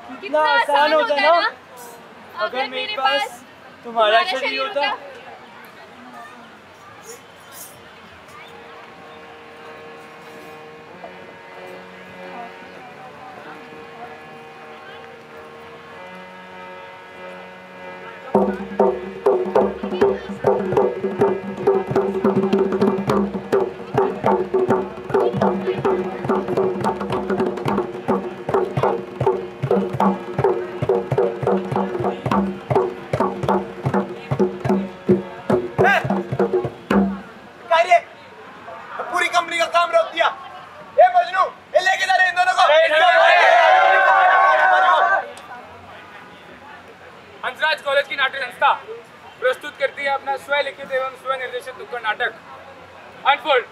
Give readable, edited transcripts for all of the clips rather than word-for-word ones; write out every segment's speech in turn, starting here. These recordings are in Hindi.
कितना आसान होता ना अगर मेरे पास तुम्हारा शरीर होता। पूरी कंपनी का काम रोक दिया। ए मजनू, ये लेके जा रहे इन दोनों को। हंसराज कॉलेज की नाट्य संस्था प्रस्तुत करती है अपना स्वलिखित एवं स्वनिर्देशित नुक्कड़ नाटक अनफोल्ड।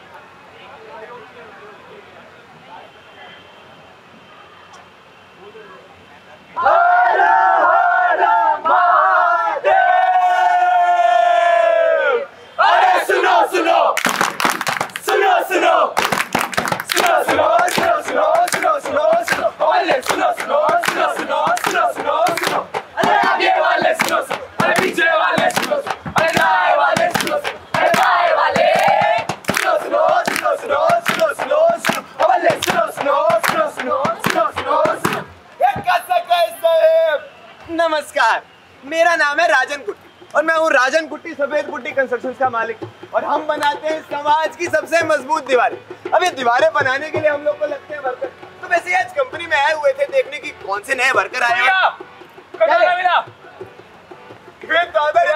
नमस्कार, मेरा नाम है राजन कुट्टी और मैं हूँ राजन कुट्टी सफेद कुट्टी कंस्ट्रक्शंस का मालिक और हम बनाते हैं समाज की सबसे मजबूत दीवारें। अब ये दीवारें बनाने के लिए हम लोग को लगते हैं वर्कर। तो वैसे आज कंपनी में आए हुए थे देखने की कौन से नए वर्कर आए हैं।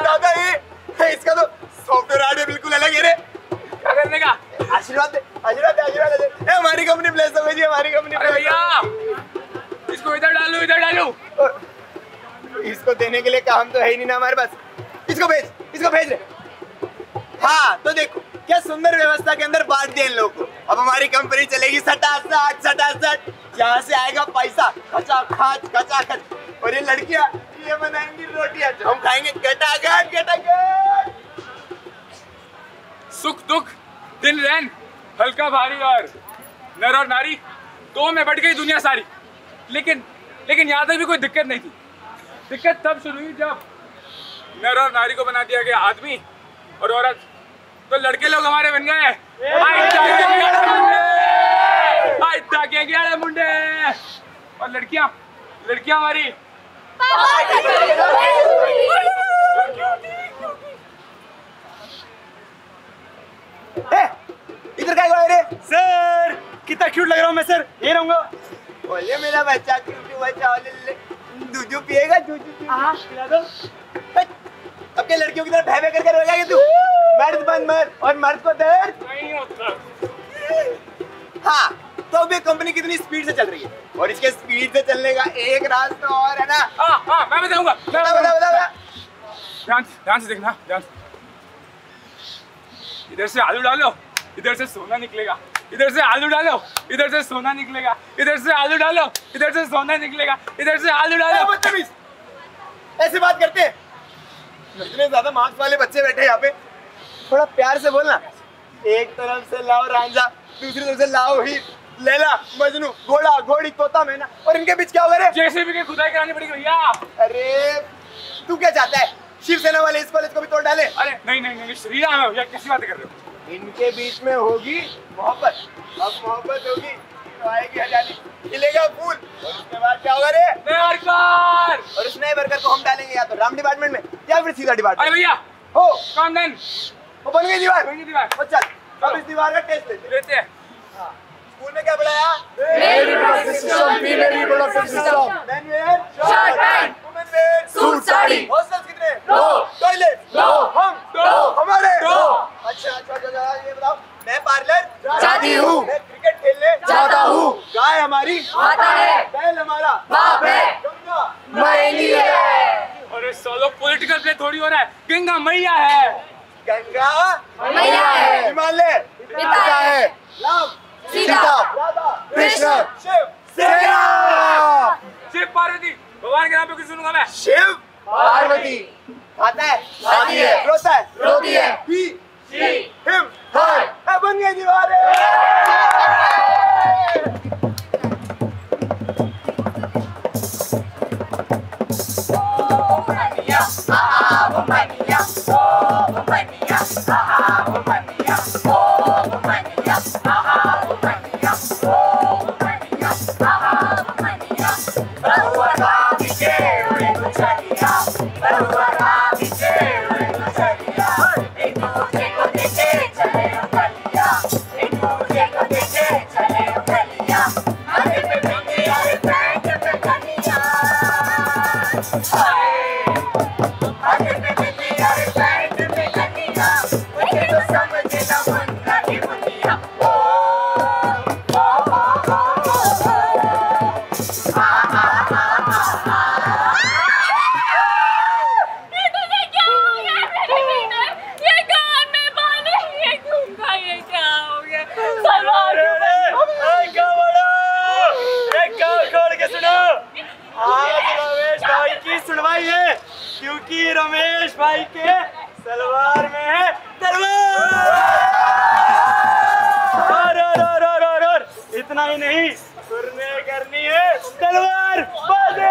दादा ये इसका तो सॉफ्टवेयर हार्डवेयर बिल्कुल अलग है रे। क्या करने का? आशीर्वाद दे, आशीर्वाद दे, आशीर्वाद दे। हमारी कंपनी प्लेस हो गई, हमारी कंपनी। भैया इसको इधर डालू, इधर डालू। इसको देने के लिए काम तो है ही नहीं ना हमारे पास। इसको भेज, इसको भेज रहे। हाँ तो देखो क्या सुंदर व्यवस्था के अंदर बांट दिया इन लोगों को। अब हमारी कंपनी चलेगी सटासट सटासट। यहाँ से आएगा पैसा खचाखच खचाखच और ये लड़कियां ये बनाएंगी रोटियां जो हम खाएंगे गटागट गटागट। सुख दुख दिन रैन हल्का भारी और नर और नारी दो में बढ़ गई दुनिया सारी। लेकिन यहाँ तक भी कोई दिक्कत नहीं थी। दिक्कत तब शुरू हुई जब नर और नारी को बना दिया गया आदमी और औरत। तो लड़के लोग हमारे बन गए मुंडे और लड़कियां हमारी इधर क्या कर रहे सर? कितना क्यूट लग रहा हूँ मैं सर, ये रहूंगा। बोले मेरा बच्चा क्यूट बच्चा दूध पिएगा, दूध पिला दो। अब क्या लड़कियों की तरह भय करके रोएगा कि तू? मर्द बन मर्द और मर्द को दर्द नहीं होता। हाँ तो अब ये कंपनी कितनी स्पीड से चल रही है और इसके स्पीड से चलने का एक रास्ता और है ना। हाँ मैं बताऊंगा। ध्यान से देखना, ध्यान से। इधर से आलू डालो, इधर से सोना निकलेगा। इधर से आलू डालो, इधर से सोना निकलेगा। इधर से आलू डालो, इधर से सोना निकलेगा। इधर से आलू डालो। बदतमीज, ऐसे बात करते हैं? इतने ज्यादा मार्क्स वाले बच्चे बैठे यहाँ पे, थोड़ा प्यार से बोलना। एक तरफ से लाओ रांझा, दूसरी तरफ से लाओ हीर, लैला मजनू, घोड़ा घोड़ी तोता मैना और इनके बीच क्या होगा रे? जेसीबी की खुदाई करानी पड़ेगी भैया। अरे तू क्या चाहता है, शिवसेना वाले इस कॉलेज को भी तोड़ डाले? अरे नहीं श्री राम है भैया, कैसी बातें कर रहे हो? इनके बीच में होगी मोहब्बत। अब मोहब्बत होगी तो आएगी हरियाली, खिलेगा फूल और उसके बाद क्या होगा रे? वर्कर। और उस नए वर्कर को हम डालेंगे या तो राम डिपार्टमेंट में या फिर सीधा डिपार्टमेंट। अरे भैया हो काम डन, वो बन गई दीवार। और चल अब इस दीवार का टेस्ट लेते हैं। स्कूल में क्या पढ़ाया? Male reproductive system, female reproductive system, men wear, shirt pant, women wear, suit sari. Hostels कितने? 2, टॉयलेट 2, हम 2, हमारे 2। अच्छा ये बताओ, मैं पार्लर जाती हूँ, मैं क्रिकेट खेलने जाता हूँ, गाय हमारी आता है, बैल हमारा बाप है, गंगा मैली है। अरे सोलो पॉलिटिकल प्ले थोड़ी हो रहा है। गंगा मैया है, गंगा मैया है, हिमालय पिता है, राम सीता, राधा कृष्ण, शिव सेना। शिव पार्वती भगवान के नाम पे कुछ सुनूंगा मैं। शिव पार्वती खाता है, खाती है, रोता है, रोती है, ही शी, हिम हर। बन गई दीवारें। क्योंकि रमेश भाई के सलवार में है तलवार। और इतना ही नहीं, सुरने करनी है तलवार बाजी।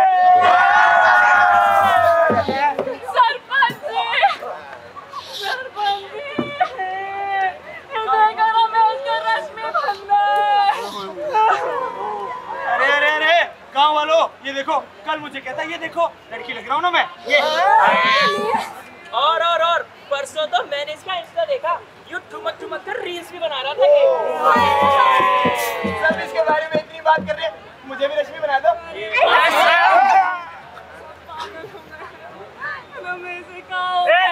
अरे गाँव वालों, ये देखो, कल मुझे कहता ये देखो लड़की लग रहा हूँ ना मैं, ये। और परसों तो मैंने इसका इंस्टा देखा, यूं ठुमक कर रील्स भी बना रहा था ये। सब इसके बारे में इतनी बात कर रहे हैं, मुझे भी रश्मि बना दो।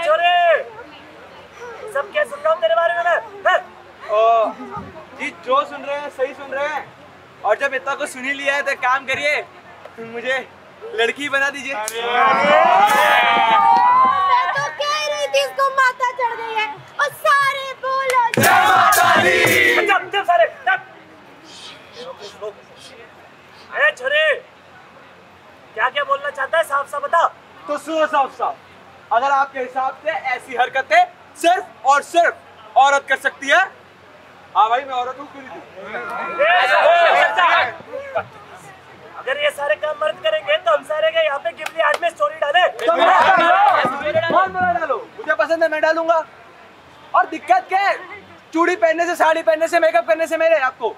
छोरे, सब क्या सुन रहा हूँ तेरे बारे में मैं? जी जो सुन रहे हैं सही सुन रहे हैं, और जब इतना कुछ सुन ही लिया है तो काम करिए, मुझे लड़की बना दीजिए। मैं तो कह रही थी इसको माता चढ़ गई है, और सारे बोलो जय माता दी। चुप सारे, ए छोरे, क्या क्या बोलना चाहता है साफ साफ बता। तो सुनो साफ, अगर आपके हिसाब से ऐसी हरकतें सिर्फ और सिर्फ औरत कर सकती है। हाँ भाई, मैं औरत हूँ, क्यों नहीं? अगर ये सारे काम मर्द करेंगे तो हम सारे के यहाँ पे गिबली आर्ट में स्टोरी डाले। डालो, मुझे पसंद है, मैं डालूंगा। और दिक्कत क्या है? चूड़ी पहनने से, साड़ी पहनने से, मेकअप करने से मेरे आपको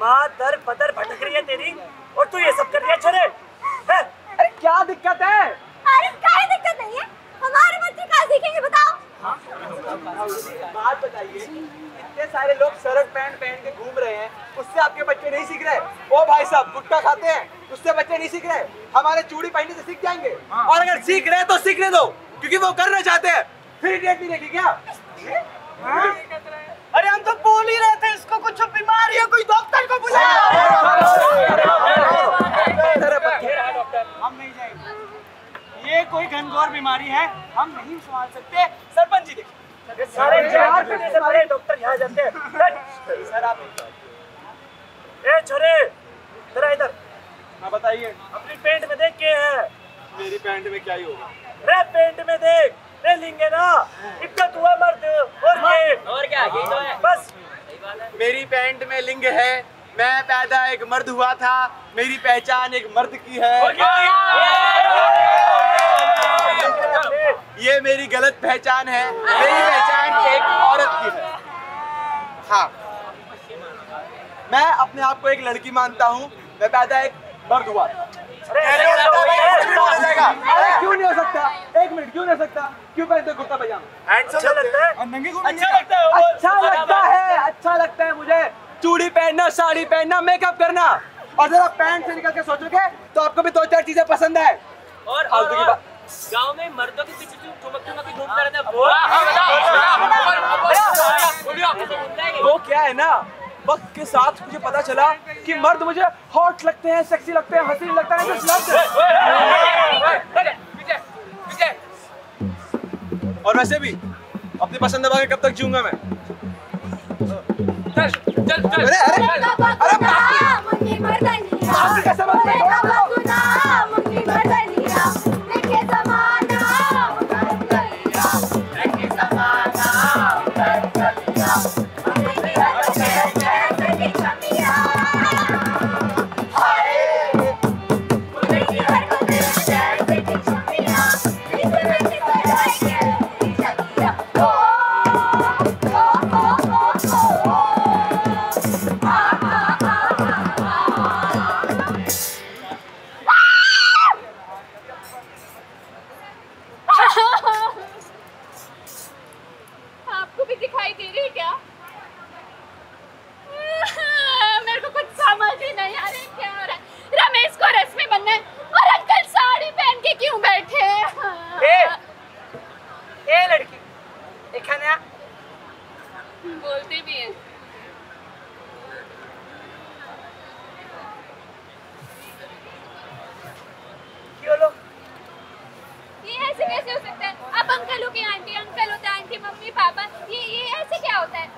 माँ दर पदर भटक रही है तेरी, और तू ये सब कर रही है छोरे। अरे क्या दिक्कत है? अरे कोई दिक्कत नहीं है, हमारे बच्चे कहाँ सीखेंगे बताओ। बात बताइए, इतने सारे लोग शर्ट पैंट पहन के घूम रहे हैं, उससे आपके बच्चे नहीं सीख रहे? ओ भाई साहब, गुटखा खाते हैं, उससे बच्चे नहीं सीख रहे? हमारे चूड़ी पहनने से सीख जाएंगे। और अगर सीख रहे हैं तो सीखने दो, क्योंकि वो करना चाहते हैं। फिर डेट नहीं देखी क्या? अरे हम तो बोल ही रहे थे इसको कुछ बीमारी है, कोई डॉक्टर को बुलाओ। हम नहीं जाएंगे, ये कोई घनघोर बीमारी है, हम नहीं संभाल सकते। सरपंच जी देखिए, सारे से बड़े डॉक्टर यहाँ जाते हैं। सर आप ए छोरे, जरा इधर। हाँ बताइए। अपनी पेंट में देख के है। मेरी पैंट में क्या ही होगा? रे पेंट में देख, रे लिंगे ना, इज्जत हुआ मर्द, और क्या यही तो है बस। मेरी पैंट में लिंग है, मैं पैदा एक मर्द हुआ था, मेरी पहचान एक मर्द की है। ये मेरी गलत पहचान है, मेरी पहचान एक औरत की है। हाँ, मैं अपने आप को एक लड़की मानता हूँ, मैं पैदा एक मर्द हुआ था। अरे क्यों नहीं हो सकता? एक मिनट, क्यों नहीं हो सकता? क्यों पहनते कुर्ता पजामा? अच्छा लगता है, अच्छा लगता है मुझे चूड़ी पहनना, साड़ी पहनना, मेकअप करना। और जरा पैंट से निकल के सोचोगे तो आपको भी दो चार चीजें पसंद है। और गांव में मर्दों के पीछे ठुमक घूमता रहता है। वो क्या है ना, वक्त के साथ मुझे पता चला कि मर्द मुझे हॉट लगते हैं, सेक्सी लगते हैं, हसीन लगता है। और वैसे भी अपनी पसंद दबा के कब तक जीऊंगा मैं? चल। मुन्नी मर्दानिया, कैसे बात कर रहे हो? मुन्नी मर्दानिया, देखे ज़माना उतर गया, देखे ज़माना उतर गया, मुन्नी जैसे की छमिया, हाय, मुन्नी हरकतें जैसे की छमिया, इसमें सितारे के छमिया, ओ आपको भी दिखाई दे रही है क्या? मेरे को कुछ समझ ही नहीं आ रहा क्या हो रहा है। रमेश को रश्मि बनना है और अंकल साड़ी पहन के क्यों बैठे हैं? ए लड़की, एक खाना बोलते भी हैं। क्यों लो? ये ऐसे कैसे हो सकता है? आप अंकल हो के आंटी, अंकल होता है आंटी, मम्मी पापा, ये ऐसे क्या होता है?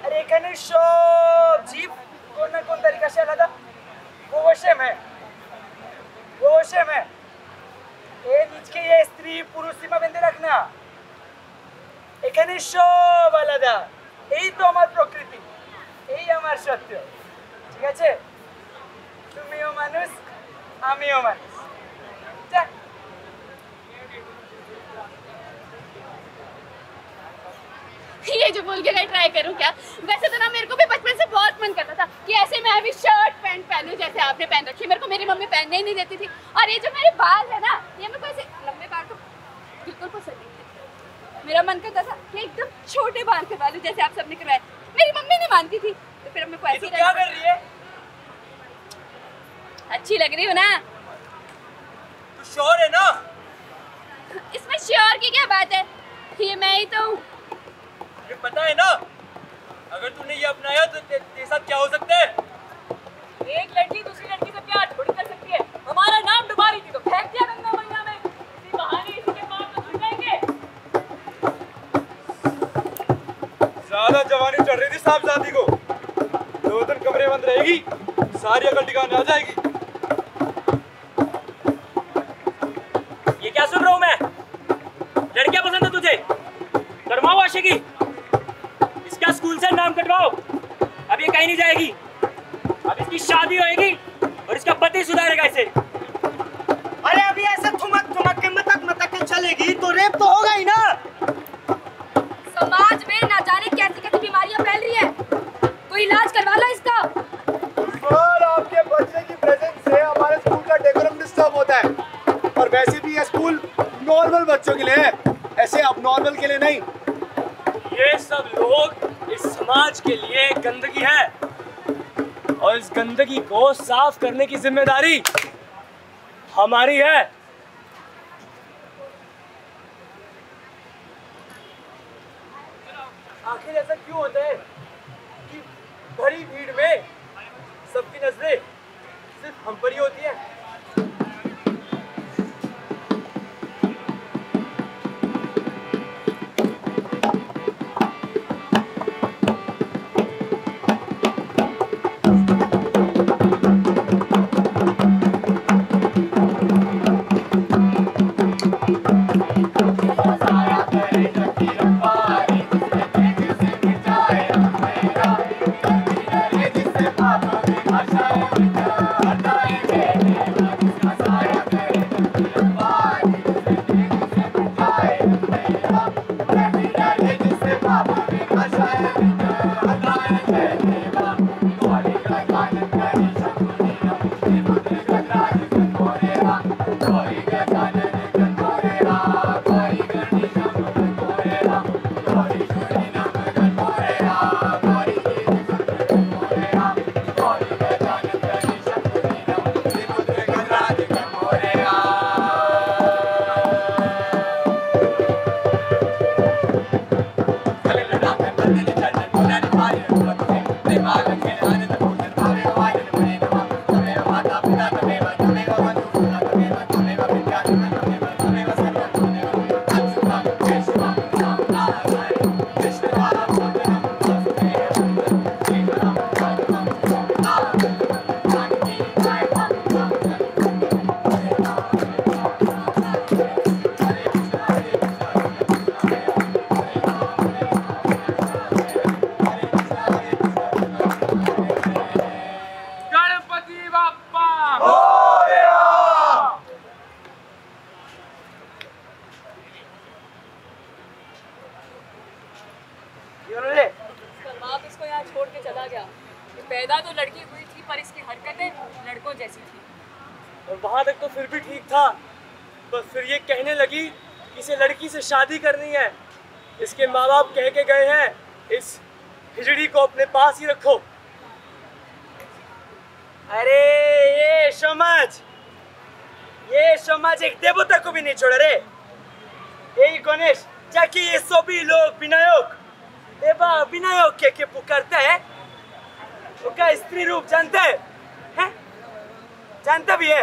अरे कहने शोभ जीप कौन ना कौन तरीका से अलग वो वशे में সীমা বেঁধে রাখ না, এখানে সব আলাদা। এই তো আমার প্রকৃতি, এই আমার সত্য, ঠিক আছে? তুমিও মানুষ, আমিও মানুষ। যা। ये जो बोल के मैं ट्राई करूं क्या? वैसे तो ना मेरे को भी बचपन से बहुत मन करता था कि ऐसे मैं भी शर्ट पैंट पहनूं जैसे आपने पहन रखी। मेरे को मेरी मम्मी पहनने ही नहीं देती थी। और ये जो मेरे बाल है ना, ये मेरे को ऐसे लंबे बाल तो बिल्कुल पसंद नहीं थे। मेरा मन करता था कि एकदम छोटे बाल करवा लूं जैसे आप सबने करवाए। मेरी मम्मी नहीं मानती थी, तो फिर मेरे को ऐसे ही क्या कर रही है? अच्छी लग रही हूँ ना? तू श्योर है ना? इसमें श्योर की क्या बात है, ये मैं ही तो हूँ। ये पता है ना, अगर तूने ये अपनाया तो तेरे साथ क्या हो सकता है? एक लड़की दूसरी लड़की से प्यार थोड़ी कर सकती है। हमारा नाम डुबा रही थी तो फेंक दिया गंगा मैया में। इसी बहाने इसी के पाप तो छूट जाएंगे। ज्यादा जवानी चढ़ रही थी साहबजादी को, 2 दिन कमरे बंद रहेगी, सारी अकल ठिकाने आ जाएगी। ये क्या सुन रहा हूँ मैं? लड़कियां पसंद है तुझे? करवाओ आशिकी, इसका स्कूल से नाम कटवाओ। अब ये कहीं नहीं जाएगी, अब इसकी शादी होएगी और इसका पति सुधारेगा इसे। अरे अभी ऐसे ठुमक ठुमक के मटक के चलेगी तो रेप तो होगा ही ना। समाज में ना जाने कैसी कैसी बीमारियां फैल रही है, कोई इलाज करवा लो इसका। सर, आपके बच्चे की प्रेजेंस से हमारे स्कूल का डेकोरम डिस्टर्ब होता है। और वैसे भी ये स्कूल नॉर्मल बच्चों के लिए है, ऐसे अबनॉर्मल के लिए नहीं। ये सब लोग इस समाज के लिए गंदगी है और इस गंदगी को साफ करने की जिम्मेदारी हमारी है। आखिर ऐसा क्यों होता है कि भरी भीड़ में सबकी नजरें सिर्फ हम पर ही होती है? पैदा तो लड़की हुई थी पर इसकी हरकतें लड़कों जैसी थी। और वहां तक तो फिर भी ठीक था, बस फिर ये कहने लगी कि इसे लड़की से शादी करनी है। इसके माँ बाप कह के गए हैं इस हिजड़ी को अपने पास ही रखो। अरे ये समाज एक देवता को भी नहीं छोड़ रे। यही गणेश जाके ये सभी लोग विनायक देवा विनायक के पुकारता है, उसका स्त्री रूप जानता है? जानता भी है?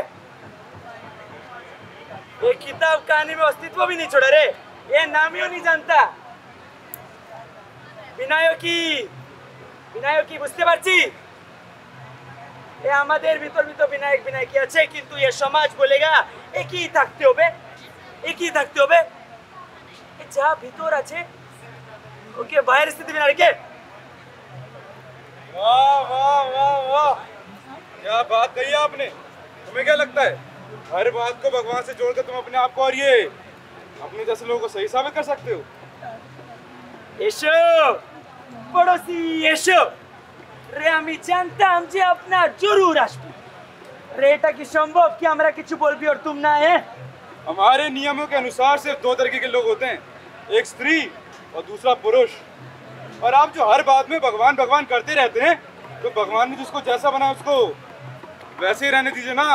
ये किताब कहानी में अस्तित्व भी नहीं छोड़ा रे, ये नाम ही नहीं जानता। বিনায়কী বুঝতে পারছি এ আমাদের ভিতর ভিতর বিনায়ক বিনায়কী আছে, কিন্তু ये समाज बोलेगा एक ही থাকতে হবে, एक ही থাকতে হবে। যা ভিতর আছে ওকে বাইরের স্থিতি में रखे। वाह वाह वाह वाह, क्या बात कही आपने। तुम्हें क्या लगता है हर बात को भगवान से जोड़कर तुम अपने आप को और ये अपने जैसे लोगों को सही साबित कर सकते हो? এসো পড়োশি এসো রে, আমি জানতাম যে আপনার জরুর আসবে রে। এটা কি সম্ভব कि আমরা কিছু বলবি और तुम ना है? हमारे नियमों के अनुसार सिर्फ दो तरीके के लोग होते हैं, एक स्त्री और दूसरा पुरुष। और आप जो हर बात में भगवान भगवान करते रहते हैं, तो भगवान ने जिसको जैसा बनाया उसको वैसे ही रहने दीजिए ना।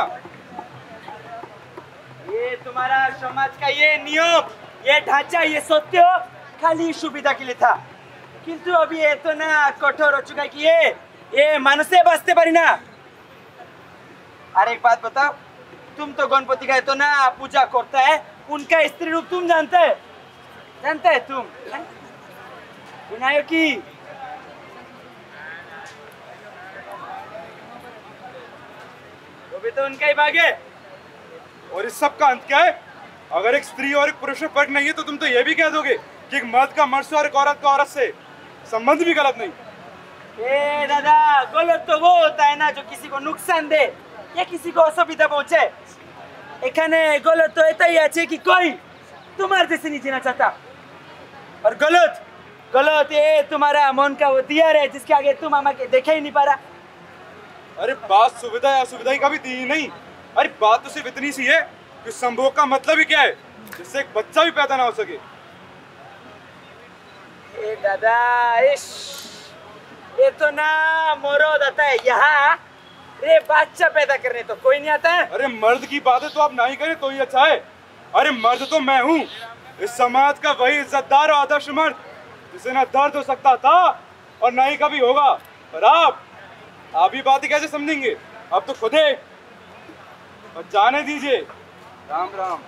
ये तुम्हारा समाज का ये नियम, ये ढांचा, ये सत्य खाली सुविधा के लिए था, किंतु अभी ये तो ना कठोर हो चुका है कि ये मानुषे बचते पारी ना। अरे एक बात बताओ, तुम तो गणपति का तो ना पूजा करता है, उनका स्त्री रूप तुम जानते है? जानते है तुम विनायकी? वो भी तो उनका ही भाग है। और इस सब का अंत क्या है? अगर एक स्त्री और एक पुरुष में फर्क नहीं है, तो तुम तो ये भी कह दोगे कि एक मर्द का मर्द से और एक औरत का औरत से संबंध भी गलत नहीं। ए दादा, गलत तो वो होता है ना जो किसी को नुकसान दे या किसी को असुविधा पहुंचे। एखाने गलत तो ऐसा ही है कि कोई तुम्हारे जैसे नहीं जीना चाहता। और गलत गलत ये तुम्हारा मन का वो दिया है जिसके आगे तुम हमें देखा ही नहीं पा रहा। अरे बात सुविधा या असुविधा का भी दी ही नहीं। अरे बात तो सिर्फ इतनी सी है कि संभोग का मतलब ही क्या है, जिससे एक बच्चा भी पैदा ना हो सके। ए दादा, इश ये तो ना मरोद आता है यहाँ रे, बच्चा पैदा करने तो कोई नहीं आता है। अरे मर्द की बातें तो आप ना ही करें तो ही अच्छा है। अरे मर्द तो मैं हूँ, इस समाज का वही इज्जतदार और आदर्श मर्द जिसे ना दर्द हो सकता था और ना ही कभी होगा। पर आप ही बातें कैसे समझेंगे? अब तो खुदे और जाने दीजिए। राम राम।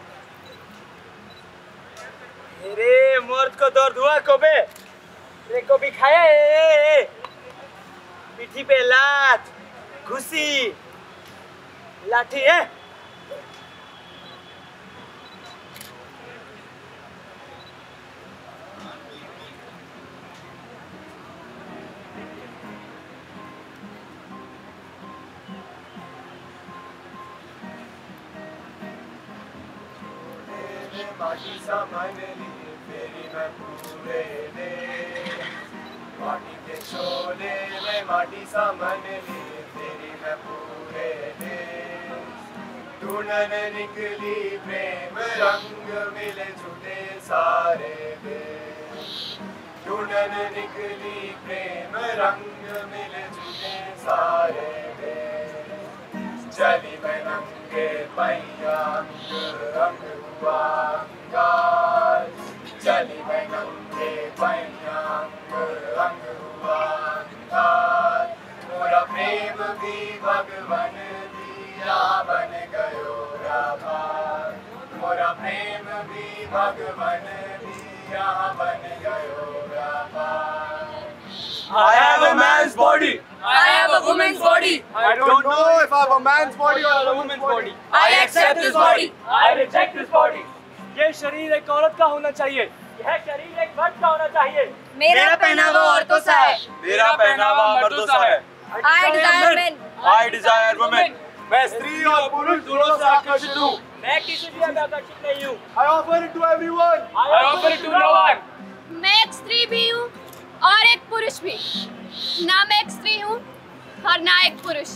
अरे मर्द को दर्द हुआ कबे रे? कभी खाया है? पीठी पे लात, घुसी, लाठी है? माटी सामान लिए फेरी मैं पूरे दे, माटी के शोले में माटी सामान लिए फेरी मैं पूरे दे। ढूंढन निकली प्रेम रंग मिले छूटे सारे दे, ढूंढन निकली प्रेम रंग मिले छूटे सारे दे। चली मैं नंगे पैया रंग हुआ अंगार, चली मैं नंगे पैया रंग हुआ अंगार। मोरा प्रेम भी भगवान दिया बन गयो राभार, मोरा प्रेम भी भगवान दिया बन गयो राभार। I have a man's body. I have a woman's body. I don't know if I have a man's body or a woman's body. I accept this body. I reject this body. ये शरीर एक औरत का होना चाहिए, यह शरीर एक मर्द का होना चाहिए। मेरा पहनावा औरतों सा है। मेरा पहनावा मर्दों सा है। I desire men. I desire women. मैं स्त्री और पुरुष दोनों से आकर्षित हूँ। मैं किसी भी आकर्षित नहीं हूँ। I offer it to everyone. I offer it to no one. मैं एक स्त्री भी हूँ और एक पुरुष भी। ना मैं एक स्त्री हूँ और ना एक पुरुष।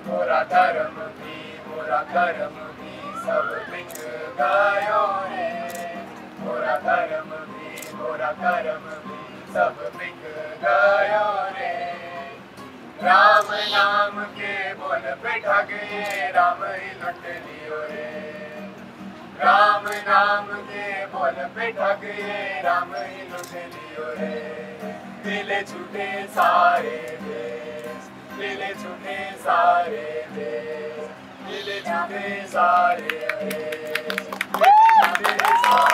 मोरा धर्म भी मोरा कर्म भी सब बिक गयो रे, मोरा धर्म भी मोरा कर्म भी सब बिक गयो रे। राम नाम के बोल पे ठग ये राम ही लुट लियो रे, राम नाम के बोल पे ठग ये राम ही लुट लियो रे। मिले छूटे सारे देश, मिले छूटे सारे देश, मिले छूटे सारे देश, मिले छूटे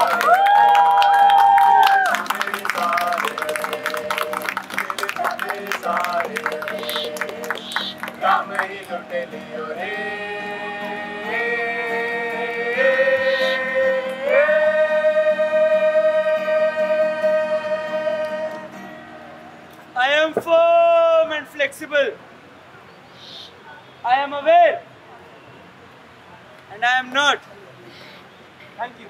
सारे राम ही लुट लियो रे। I am firm and flexible. I am aware. And I am not. Thank you.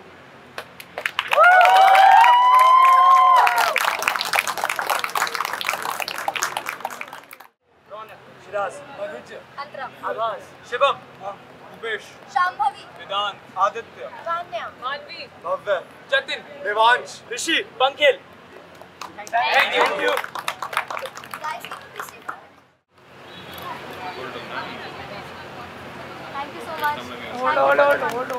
Shiraz, Antram, Abbas, Shivam, Ubesh, Shambhavi, Vedant, Aditya, Vanya, मानवी, भव्य, Jatin. Devansh, Rishi, Pankil. Thank you. guys, thank you so much. hold on.